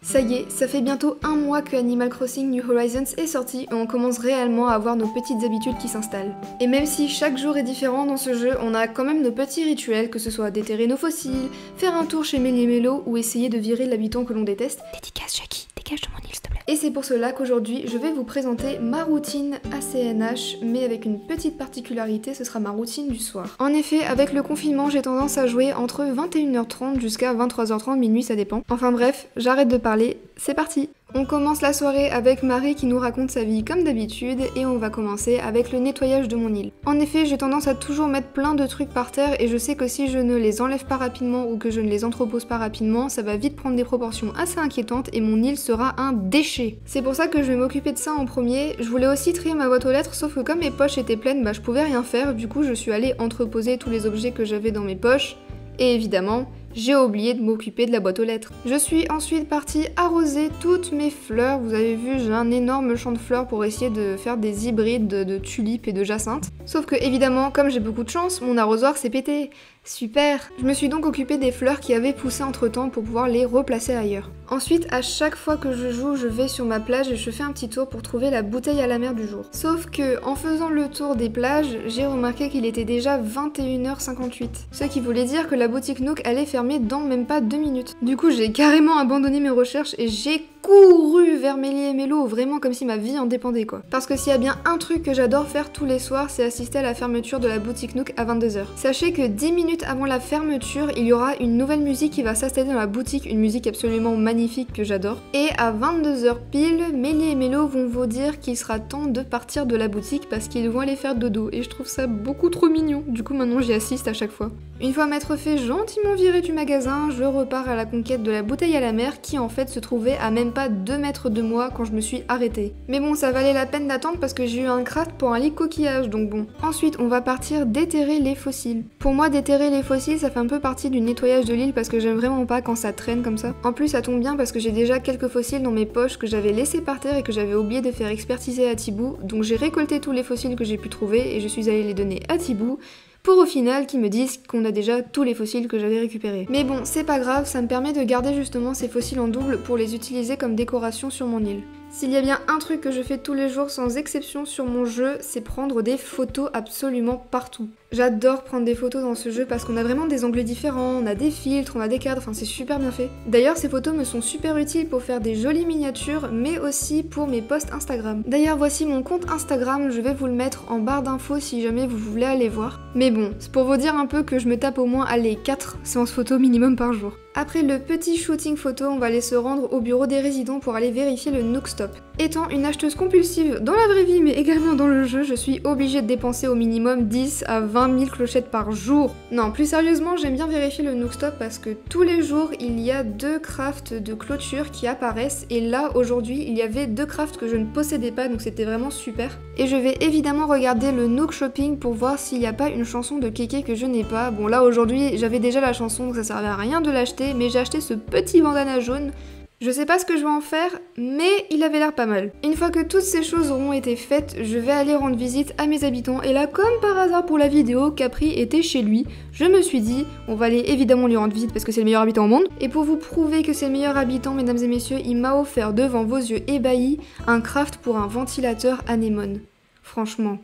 Ça y est, ça fait bientôt un mois que Animal Crossing New Horizons est sorti et on commence réellement à avoir nos petites habitudes qui s'installent. Et même si chaque jour est différent dans ce jeu, on a quand même nos petits rituels, que ce soit déterrer nos fossiles, faire un tour chez Mélie Mélo ou essayer de virer l'habitant que l'on déteste. Dédicace Jackie, dégage de mon île s'il te plaît. Et c'est pour cela qu'aujourd'hui je vais vous présenter ma routine ACNH, mais avec une petite particularité, ce sera ma routine du soir. En effet, avec le confinement, j'ai tendance à jouer entre 21h30 jusqu'à 23h30, minuit, ça dépend. Enfin bref, j'arrête de parler, c'est parti! On commence la soirée avec Marie qui nous raconte sa vie comme d'habitude et on va commencer avec le nettoyage de mon île. En effet, j'ai tendance à toujours mettre plein de trucs par terre et je sais que si je ne les enlève pas rapidement ou que je ne les entrepose pas rapidement, ça va vite prendre des proportions assez inquiétantes et mon île sera un déchet. C'est pour ça que je vais m'occuper de ça en premier. Je voulais aussi trier ma boîte aux lettres, sauf que comme mes poches étaient pleines, je pouvais rien faire, du coup je suis allée entreposer tous les objets que j'avais dans mes poches et évidemment, j'ai oublié de m'occuper de la boîte aux lettres. Je suis ensuite partie arroser toutes mes fleurs. Vous avez vu, j'ai un énorme champ de fleurs pour essayer de faire des hybrides de tulipes et de jacinthes. Sauf que évidemment, comme j'ai beaucoup de chance, mon arrosoir s'est pété. Super! Je me suis donc occupée des fleurs qui avaient poussé entre temps pour pouvoir les replacer ailleurs. Ensuite, à chaque fois que je joue, je vais sur ma plage et je fais un petit tour pour trouver la bouteille à la mer du jour. Sauf que, en faisant le tour des plages, j'ai remarqué qu'il était déjà 21h58. Ce qui voulait dire que la boutique Nook allait fermer dans même pas 2 minutes. Du coup, j'ai carrément abandonné mes recherches et j'ai couru vers Mélie et Mélo, vraiment comme si ma vie en dépendait quoi. Parce que s'il y a bien un truc que j'adore faire tous les soirs, c'est assister à la fermeture de la boutique Nook à 22h. Sachez que 10 minutes avant la fermeture, il y aura une nouvelle musique qui va s'installer dans la boutique, une musique absolument magnifique que j'adore. Et à 22h pile, Mélie et Mélo vont vous dire qu'il sera temps de partir de la boutique parce qu'ils vont aller faire dodo. Et je trouve ça beaucoup trop mignon, du coup maintenant j'y assiste à chaque fois. Une fois m'être fait gentiment virer du magasin, je repars à la conquête de la bouteille à la mer qui en fait se trouvait à même pas 2 mètres de moi quand je me suis arrêtée. Mais bon, ça valait la peine d'attendre parce que j'ai eu un craft pour un lit coquillage, donc bon. Ensuite, on va partir déterrer les fossiles. Pour moi, déterrer les fossiles, ça fait un peu partie du nettoyage de l'île parce que j'aime vraiment pas quand ça traîne comme ça. En plus, ça tombe bien parce que j'ai déjà quelques fossiles dans mes poches que j'avais laissés par terre et que j'avais oublié de faire expertiser à Thibou, donc j'ai récolté tous les fossiles que j'ai pu trouver et je suis allée les donner à Thibou, pour au final qu'ils me disent qu'on a déjà tous les fossiles que j'avais récupérés. Mais bon, c'est pas grave, ça me permet de garder justement ces fossiles en double pour les utiliser comme décoration sur mon île. S'il y a bien un truc que je fais tous les jours sans exception sur mon jeu, c'est prendre des photos absolument partout. J'adore prendre des photos dans ce jeu parce qu'on a vraiment des angles différents, on a des filtres, on a des cadres, enfin c'est super bien fait. D'ailleurs ces photos me sont super utiles pour faire des jolies miniatures, mais aussi pour mes posts Instagram. D'ailleurs voici mon compte Instagram, je vais vous le mettre en barre d'infos si jamais vous voulez aller voir. Mais bon, c'est pour vous dire un peu que je me tape au moins 4 séances photos minimum par jour. Après le petit shooting photo, on va aller se rendre au bureau des résidents pour aller vérifier le Nook Stop. Étant une acheteuse compulsive dans la vraie vie mais également dans le jeu, je suis obligée de dépenser au minimum 10 à 20 000 clochettes par jour. Non, plus sérieusement, j'aime bien vérifier le Nook Stop parce que tous les jours, il y a 2 crafts de clôture qui apparaissent et là, aujourd'hui, il y avait 2 crafts que je ne possédais pas, donc c'était vraiment super. Et je vais évidemment regarder le Nook Shopping pour voir s'il n'y a pas une chanson de Kéké que je n'ai pas. Bon là, aujourd'hui, j'avais déjà la chanson, donc ça servait à rien de l'acheter, mais j'ai acheté ce petit bandana jaune. Je sais pas ce que je vais en faire, mais il avait l'air pas mal. Une fois que toutes ces choses auront été faites, je vais aller rendre visite à mes habitants. Et là, comme par hasard pour la vidéo, Capri était chez lui. Je me suis dit, on va aller évidemment lui rendre visite parce que c'est le meilleur habitant au monde. Et pour vous prouver que c'est le meilleur habitant, mesdames et messieurs, il m'a offert devant vos yeux ébahis un craft pour un ventilateur anémone. Franchement.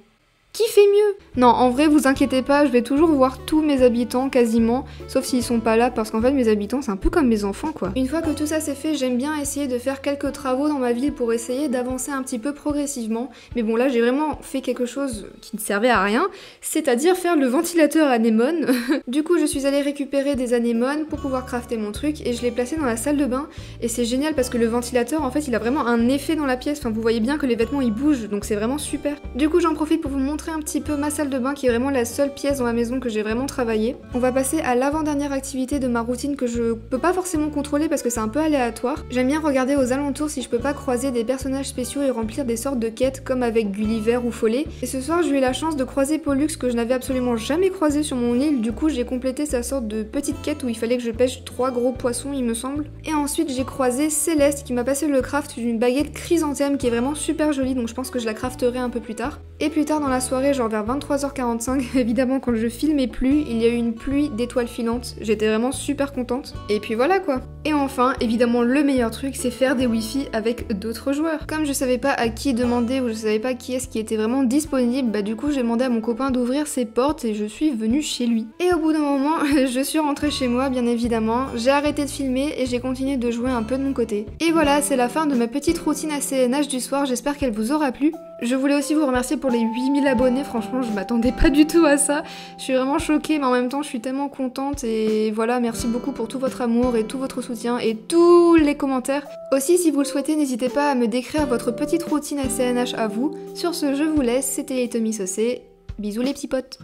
Qui fait mieux? Non, en vrai, vous inquiétez pas, je vais toujours voir tous mes habitants quasiment, sauf s'ils sont pas là, parce qu'en fait, mes habitants, c'est un peu comme mes enfants, quoi. Une fois que tout ça c'est fait, j'aime bien essayer de faire quelques travaux dans ma ville pour essayer d'avancer un petit peu progressivement. Mais bon, là, j'ai vraiment fait quelque chose qui ne servait à rien, c'est-à-dire faire le ventilateur anémone. Du coup, je suis allée récupérer des anémones pour pouvoir crafter mon truc, et je l'ai placé dans la salle de bain, et c'est génial parce que le ventilateur, en fait, il a vraiment un effet dans la pièce. Enfin, vous voyez bien que les vêtements, ils bougent, donc c'est vraiment super. Du coup, j'en profite pour vous montrer un petit peu ma salle de bain qui est vraiment la seule pièce dans ma maison que j'ai vraiment travaillé. On va passer à l'avant-dernière activité de ma routine que je peux pas forcément contrôler parce que c'est un peu aléatoire. J'aime bien regarder aux alentours si je peux pas croiser des personnages spéciaux et remplir des sortes de quêtes comme avec Gulliver ou Follet. Et ce soir j'ai eu la chance de croiser Pollux que je n'avais absolument jamais croisé sur mon île, du coup j'ai complété sa sorte de petite quête où il fallait que je pêche 3 gros poissons il me semble. Et ensuite j'ai croisé Céleste qui m'a passé le craft d'une baguette chrysanthème qui est vraiment super jolie, donc je pense que je la crafterai un peu plus tard. Et plus tard dans la soirée soirée, genre vers 23h45, évidemment quand je filmais plus, il y a eu une pluie d'étoiles filantes, j'étais vraiment super contente. Et puis voilà quoi. Et enfin, évidemment le meilleur truc, c'est faire des wifi avec d'autres joueurs. Comme je savais pas à qui demander ou je savais pas qui est-ce qui était vraiment disponible, bah du coup j'ai demandé à mon copain d'ouvrir ses portes et je suis venue chez lui. Et au bout d'un moment, je suis rentrée chez moi bien évidemment, j'ai arrêté de filmer et j'ai continué de jouer un peu de mon côté. Et voilà, c'est la fin de ma petite routine ACNH du soir, j'espère qu'elle vous aura plu. Je voulais aussi vous remercier pour les 8000 abonnés, franchement je m'attendais pas du tout à ça. Je suis vraiment choquée mais en même temps je suis tellement contente et voilà, merci beaucoup pour tout votre amour et tout votre soutien et tous les commentaires. Aussi si vous le souhaitez, n'hésitez pas à me décrire votre petite routine ACNH à vous. Sur ce, je vous laisse, c'était les Tommy Saucé. Bisous les petits potes.